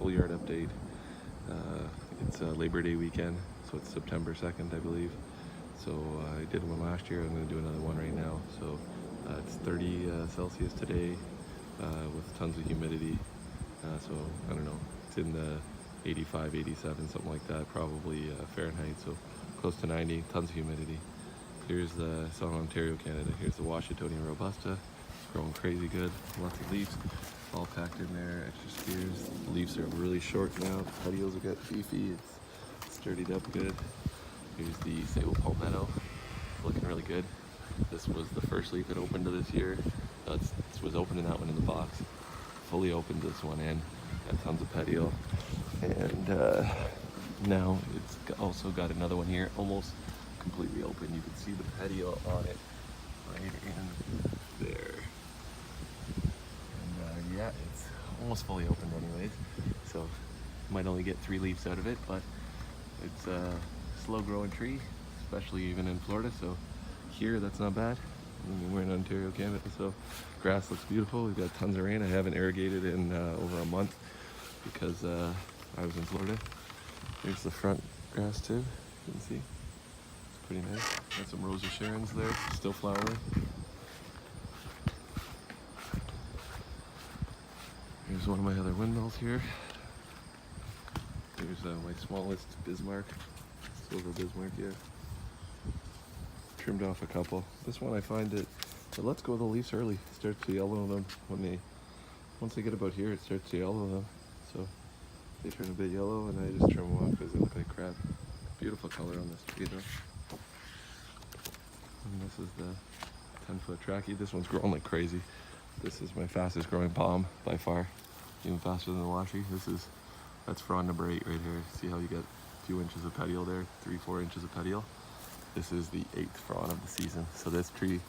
full yard update. It's Labor Day weekend, so it's September 2nd, I believe. So I did one last year, I'm going to do another one right now. So it's 30 Celsius today with tons of humidity. So I don't know, it's in the 85, 87, something like that, probably Fahrenheit, so close to 90, tons of humidity. Here's the Southern Ontario, Canada. Here's the Washingtonia Robusta. It's growing crazy good, lots of leaves, all packed in there, extra spears. The leaves are really short now, the petioles are getting beefy, it's sturdied up good. Here's the sable palmetto, looking really good. This was the first leaf it opened to this year. This was opening that one in the box. Fully opened this one in, got tons of petiole. And now it's also got another one here, almost completely open. You can see the petiole on it right in there. And yeah, it's almost fully opened anyways. So you might only get 3 leaves out of it, but it's a slow growing tree, especially even in Florida. So here, that's not bad. I mean, we're in Ontario, Canada, so grass looks beautiful. We've got tons of rain. I haven't irrigated in over a month because I was in Florida. Here's the front grass too, you can see. It's pretty nice. Got some Rose of Sharon's there, still flowering. Here's one of my other windmills here. Here's my smallest Bismarck, silver Bismarck here. Trimmed off a couple. This one I find it lets go of the leaves early. It starts to yellow them once they get about here, it starts to yellow them. So they turn a bit yellow and I just trim them off because they look like crap. Beautiful color on this tree though. And this is the 10-foot trachea. This one's growing like crazy. This is my fastest growing palm by far. Even faster than the washi. That's frond number 8 right here. See how you get a few inches of petiole there, 3-4 inches of petiole. This is the 8th frond of the season. So this tree,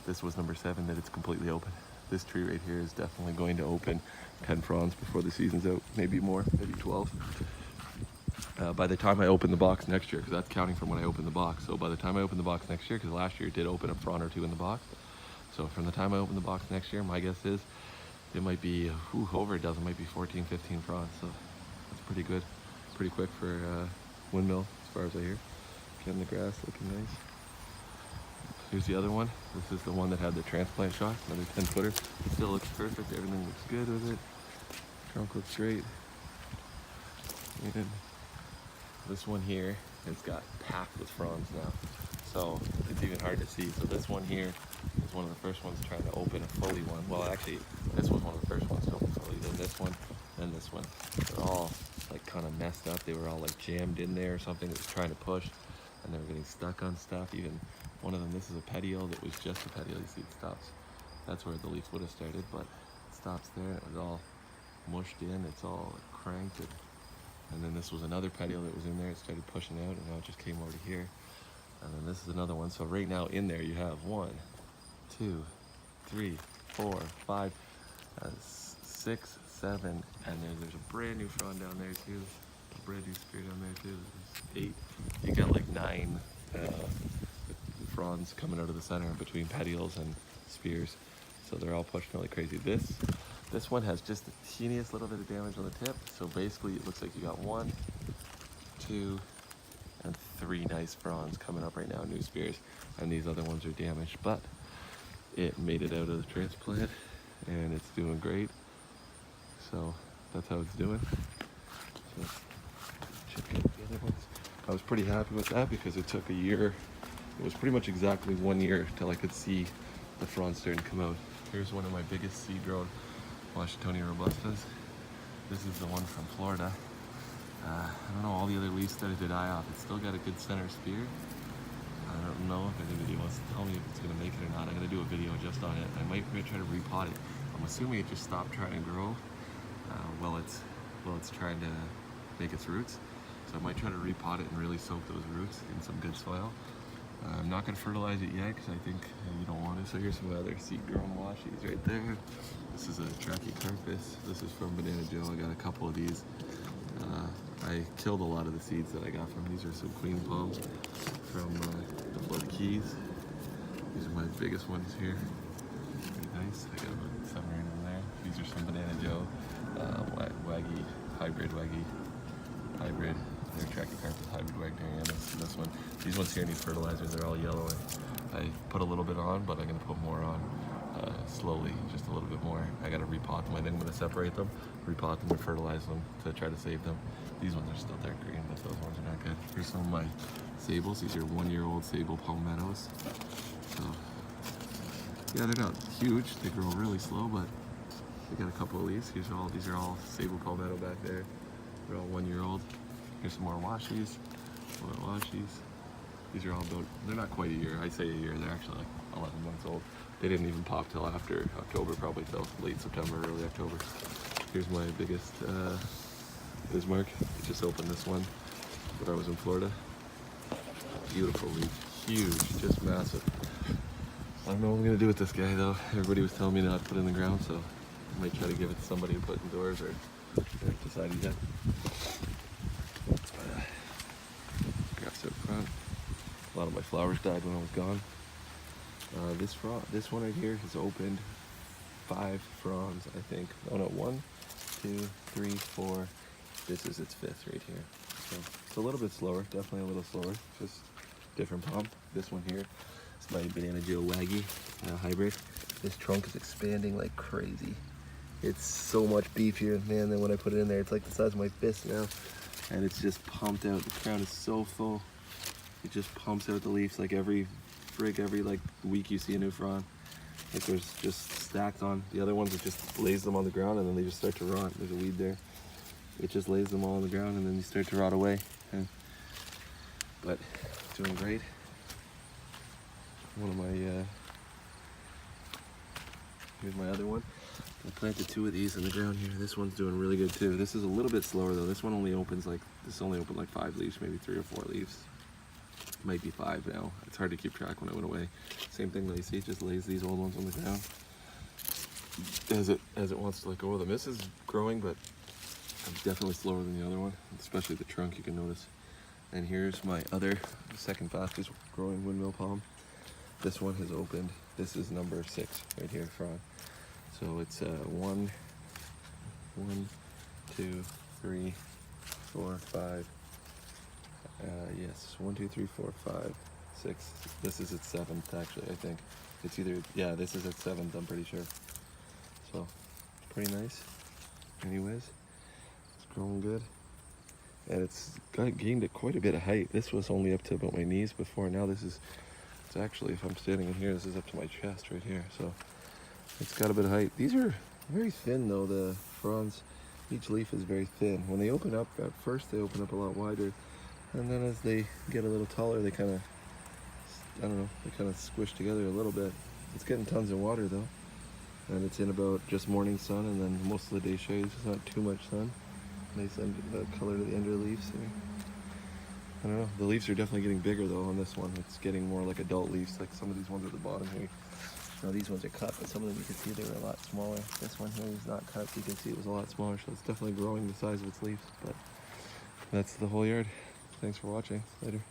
this was number 7 that it's completely open. This tree right here is definitely going to open 10 fronds before the season's out, maybe more, maybe 12. By the time I open the box next year, because that's counting from when I open the box. So by the time I open the box next year, because last year it did open a frond or 2 in the box. So from the time I open the box next year, my guess is it might be over a dozen, might be 14, 15 fronds. So that's pretty good, pretty quick for windmill as far as I hear. Again, the grass looking nice. Here's the other one. This is the one that had the transplant shot, another 10-footer. Still looks perfect, everything looks good with it. Trunk looks great. And this one here has got packed with fronds now. So it's even hard to see. So this one here is one of the first ones trying to open a fully one. Well, actually, this was one of the first ones to open fully. Then this one, then this one. They're all like kind of messed up. They were all like jammed in there or something. It was trying to push. And they were getting stuck on stuff. Even one of them, this is a petiole that was just a petiole. You see it stops. That's where the leaf would have started, but it stops there. It was all mushed in. It's all cranked. And then this was another petiole that was in there. It started pushing out, and now it just came over to here. And then this is another one. So right now in there you have 1, 2, 3, 4, 5, 6, 7, and there's a brand new frond down there too. Brand new spear down there too. There's 8. You got like 9 fronds coming out of the center between petioles and spears. So they're all pushing like crazy. This one has just the teeniest little bit of damage on the tip. So basically it looks like you got 1, 2, and 3 nice fronds coming up right now, new spears. And these other ones are damaged, but it made it out of the transplant and it's doing great. So that's how it's doing. So, check out the other ones. I was pretty happy with that because it took a year. It was pretty much exactly 1 year till I could see the fronds starting to come out. Here's one of my biggest seed-grown Washingtonia Robustas. This is the one from Florida. I don't know, all the other leaves started to die off. It's still got a good center spear. I don't know if anybody wants to tell me if it's going to make it or not. I'm going to do a video just on it. I might try to repot it. I'm assuming it just stopped trying to grow while it's trying to make its roots. So I might try to repot it and really soak those roots in some good soil. I'm not going to fertilize it yet because I think you don't want to. So here's some other seed-grown washies right there. This is a Trachycarpus. This is from Banana Joe. I got a couple of these. I killed a lot of the seeds that I got from. These are some queen palms from the Florida Keys. These are my biggest ones here. Pretty nice. I got about 7 or 8 of them there. These are some Banana Joe Waggy hybrid Waggy. Hybrid. They're Trachycarpus hybrid Wagnerianus. This one. These ones here need fertilizer. They're all yellow. I put a little bit on, but I'm going to put more on slowly, just a little bit more. I got to repot them. I think I'm going to separate them, repot them, and fertilize them to try to save them. These ones are still dark green, but those ones are not good. Here's some of my sables. These are 1-year-old sable palmettos. So, yeah, they're not huge. They grow really slow, but they got a couple of leaves. These are all sable palmetto back there. They're all 1-year-old. Here's some more washies. More washies. These are all about, they're not quite a year. I say a year, they're actually like 11 months old. They didn't even pop till after October, probably till late September, early October. Here's my biggest Bismarck. I just opened this one when I was in Florida. Beautiful leaf, huge, just massive. I don't know what I'm gonna do with this guy though. Everybody was telling me not to put it in the ground, so I might try to give it to somebody to put indoors, or haven't decided yet. Grass out front. A lot of my flowers died when I was gone. This one right here has opened 5 fronds, I think. Oh no, 1, 2, 3, 4. This is its 5th right here. So it's a little bit slower, definitely a little slower. Just different palm. This one here is my Banana Joe Waggy hybrid. This trunk is expanding like crazy. It's so much beefier, man, than when I put it in there. It's like the size of my fist now. And it's just pumped out. The crown is so full. It just pumps out the leaves like every like week you see a new frond. Like there's just stacked on. The other ones, it just lays them on the ground and then they just start to rot. There's a weed there. It just lays them all on the ground and then they start to rot away. But doing great. One of my, here's my other one. I planted 2 of these in the ground here. This one's doing really good too. This is a little bit slower though. This one only opens like, this only opened like 5 leaves, maybe 3 or 4 leaves. Might be 5 now. It's hard to keep track when it went away. Same thing that you see, it just lays these old ones on the ground as it wants to let go of them. This is growing, but it's definitely slower than the other one, especially the trunk, you can notice. And here's my other, second fastest growing windmill palm. This one has opened. This is number 6 right here, frond. So it's 1, 2, 3, 4, 5. Yes, 1, 2, 3, 4, 5, 6. This is its 7th, actually, I think. It's either, yeah, this is its 7th, I'm pretty sure. So, pretty nice. Anyways, it's growing good. And it's gained quite a bit of height. This was only up to about my knees before. Now this is, it's actually, if I'm standing in here, this is up to my chest right here. So, it's got a bit of height. These are very thin though, the fronds. Each leaf is very thin. When they open up, at first they open up a lot wider. And then as they get a little taller, they kind of, I don't know, they kind of squish together a little bit. It's getting tons of water though. And it's in about just morning sun and then most of the day shades. It's not too much sun. Nice color to the end of the leaves here. I don't know, the leaves are definitely getting bigger though on this one. It's getting more like adult leaves, like some of these ones at the bottom here. Now these ones are cut, but some of them you can see they were a lot smaller. This one here is not cut, you can see it was a lot smaller, so it's definitely growing the size of its leaves. But that's the whole yard. Thanks for watching. Later.